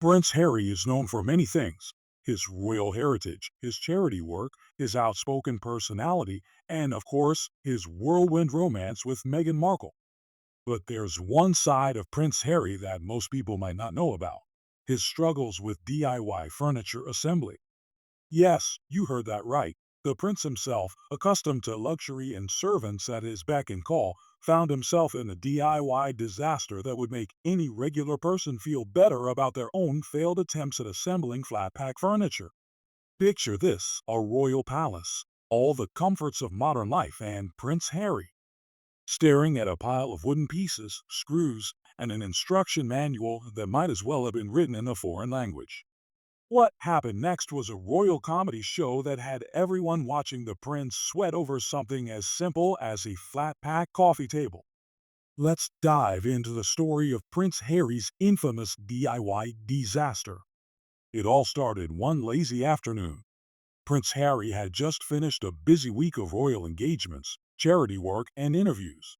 Prince Harry is known for many things: his royal heritage, his charity work, his outspoken personality, and, of course, his whirlwind romance with Meghan Markle. But there's one side of Prince Harry that most people might not know about: his struggles with DIY furniture assembly. Yes, you heard that right. The prince himself, accustomed to luxury and servants at his beck and call, found himself in a DIY disaster that would make any regular person feel better about their own failed attempts at assembling flat pack furniture. Picture this: a royal palace, all the comforts of modern life, and Prince Harry staring at a pile of wooden pieces, screws, and an instruction manual that might as well have been written in a foreign language. What happened next was a royal comedy show that had everyone watching the prince sweat over something as simple as a flat pack coffee table. Let's dive into the story of Prince Harry's infamous DIY disaster. It all started one lazy afternoon. Prince Harry had just finished a busy week of royal engagements, charity work, and interviews.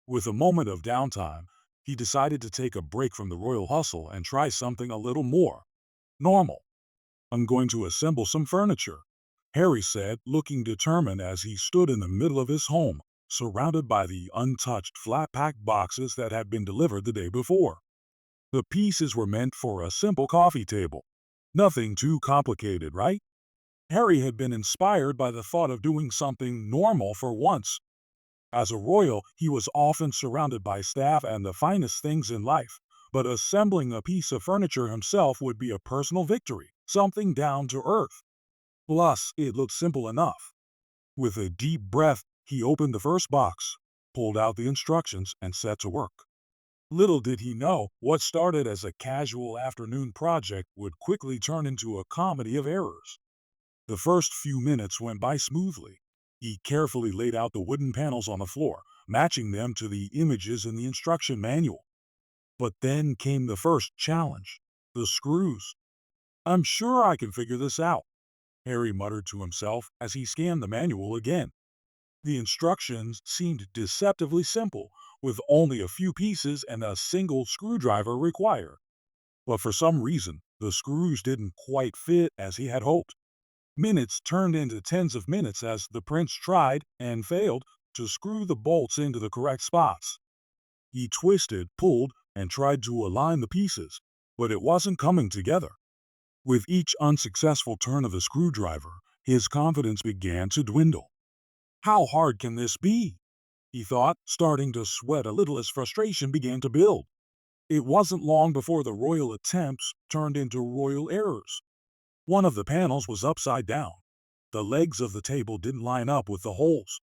With a moment of downtime, he decided to take a break from the royal hustle and try something a little more normal. "I'm going to assemble some furniture," Harry said, looking determined as he stood in the middle of his home, surrounded by the untouched flat-pack boxes that had been delivered the day before. The pieces were meant for a simple coffee table. Nothing too complicated, right? Harry had been inspired by the thought of doing something normal for once. As a royal, he was often surrounded by staff and the finest things in life, but assembling a piece of furniture himself would be a personal victory, something down to earth. Plus, it looked simple enough. With a deep breath, he opened the first box, pulled out the instructions, and set to work. Little did he know, what started as a casual afternoon project would quickly turn into a comedy of errors. The first few minutes went by smoothly. He carefully laid out the wooden panels on the floor, matching them to the images in the instruction manual. But then came the first challenge: the screws. "I'm sure I can figure this out," Harry muttered to himself as he scanned the manual again. The instructions seemed deceptively simple, with only a few pieces and a single screwdriver required. But for some reason, the screws didn't quite fit as he had hoped. Minutes turned into tens of minutes as the prince tried, and failed, to screw the bolts into the correct spots. He twisted, pulled, and tried to align the pieces, but it wasn't coming together. With each unsuccessful turn of the screwdriver, his confidence began to dwindle. "How hard can this be?" he thought, starting to sweat a little as frustration began to build. It wasn't long before the royal attempts turned into royal errors. One of the panels was upside down. The legs of the table didn't line up with the holes.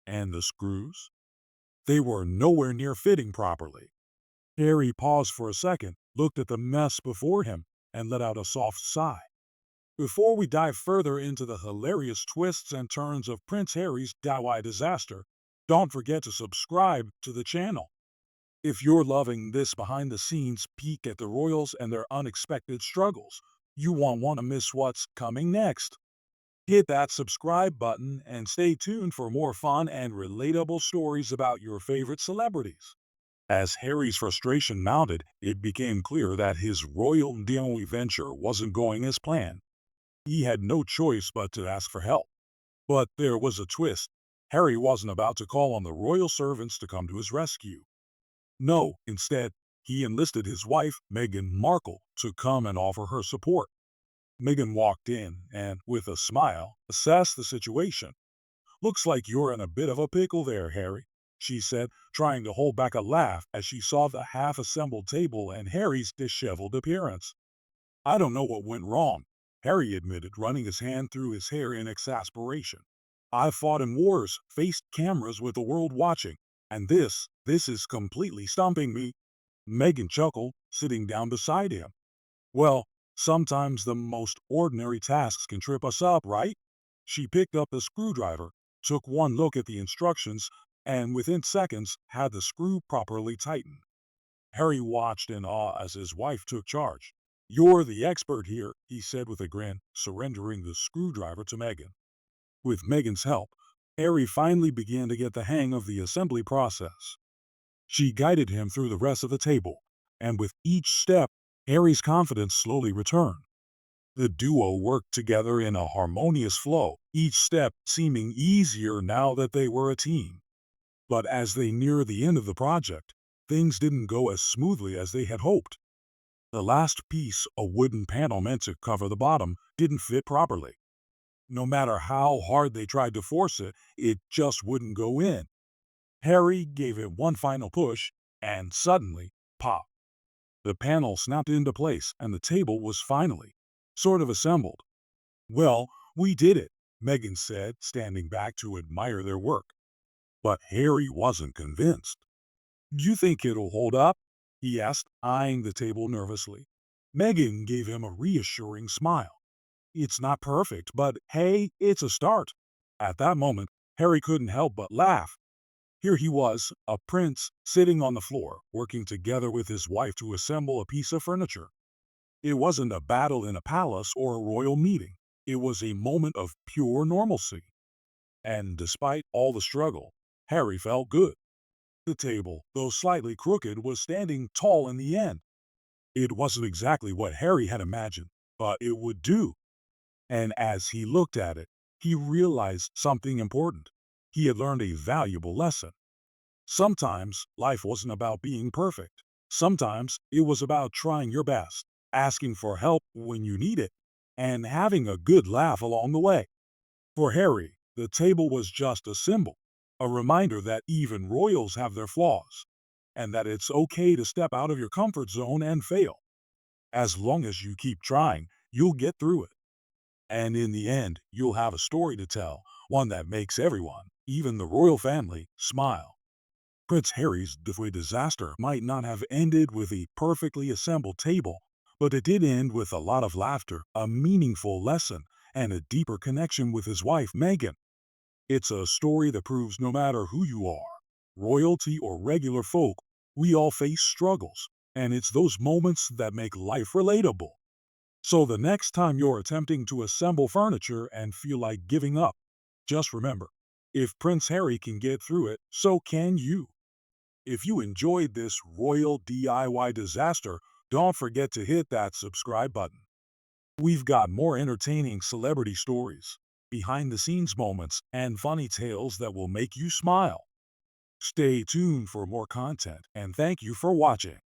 And the screws? They were nowhere near fitting properly. Harry paused for a second, looked at the mess before him, and let out a soft sigh. Before we dive further into the hilarious twists and turns of Prince Harry's DIY disaster, don't forget to subscribe to the channel. If you're loving this behind-the-scenes peek at the royals and their unexpected struggles, you won't want to miss what's coming next. Hit that subscribe button and stay tuned for more fun and relatable stories about your favorite celebrities. As Harry's frustration mounted, it became clear that his royal DIY venture wasn't going as planned. He had no choice but to ask for help. But there was a twist. Harry wasn't about to call on the royal servants to come to his rescue. No, instead, he enlisted his wife, Meghan Markle, to come and offer her support. Meghan walked in and, with a smile, assessed the situation. "Looks like you're in a bit of a pickle there, Harry," she said, trying to hold back a laugh as she saw the half-assembled table and Harry's disheveled appearance. "I don't know what went wrong," Harry admitted, running his hand through his hair in exasperation. "I've fought in wars, faced cameras with the world watching, and this is completely stumping me." Meghan chuckled, sitting down beside him. "Well, sometimes the most ordinary tasks can trip us up, right?" She picked up the screwdriver, took one look at the instructions, and within seconds had the screw properly tightened. Harry watched in awe as his wife took charge. "You're the expert here," he said with a grin, surrendering the screwdriver to Meghan. With Meghan's help, Harry finally began to get the hang of the assembly process. She guided him through the rest of the table, and with each step, Harry's confidence slowly returned. The duo worked together in a harmonious flow, each step seeming easier now that they were a team. But as they neared the end of the project, things didn't go as smoothly as they had hoped. The last piece, a wooden panel meant to cover the bottom, didn't fit properly. No matter how hard they tried to force it, it just wouldn't go in. Harry gave it one final push, and suddenly, pop! The panel snapped into place and the table was finally, sort of assembled. Well, we did it, Megan said, standing back to admire their work. But Harry wasn't convinced. "Do you think it'll hold up?" he asked, eyeing the table nervously. Megan gave him a reassuring smile. "It's not perfect, but hey, it's a start." At that moment, Harry couldn't help but laugh. Here he was, a prince, sitting on the floor, working together with his wife to assemble a piece of furniture. It wasn't a battle in a palace or a royal meeting. It was a moment of pure normalcy. And despite all the struggle, Harry felt good. The table, though slightly crooked, was standing tall in the end. It wasn't exactly what Harry had imagined, but it would do. And as he looked at it, he realized something important. He had learned a valuable lesson. Sometimes life wasn't about being perfect. Sometimes it was about trying your best, asking for help when you need it, and having a good laugh along the way. For Harry, the table was just a symbol, a reminder that even royals have their flaws, and that it's okay to step out of your comfort zone and fail. As long as you keep trying, you'll get through it. And in the end, you'll have a story to tell, one that makes everyone, even the royal family, smile. Prince Harry's Defway disaster might not have ended with a perfectly assembled table, but it did end with a lot of laughter, a meaningful lesson, and a deeper connection with his wife, Meghan. It's a story that proves no matter who you are, royalty or regular folk, we all face struggles, and it's those moments that make life relatable. So the next time you're attempting to assemble furniture and feel like giving up, just remember, if Prince Harry can get through it, so can you. If you enjoyed this royal DIY disaster, don't forget to hit that subscribe button. We've got more entertaining celebrity stories, behind the scenes moments, and funny tales that will make you smile. Stay tuned for more content, and thank you for watching.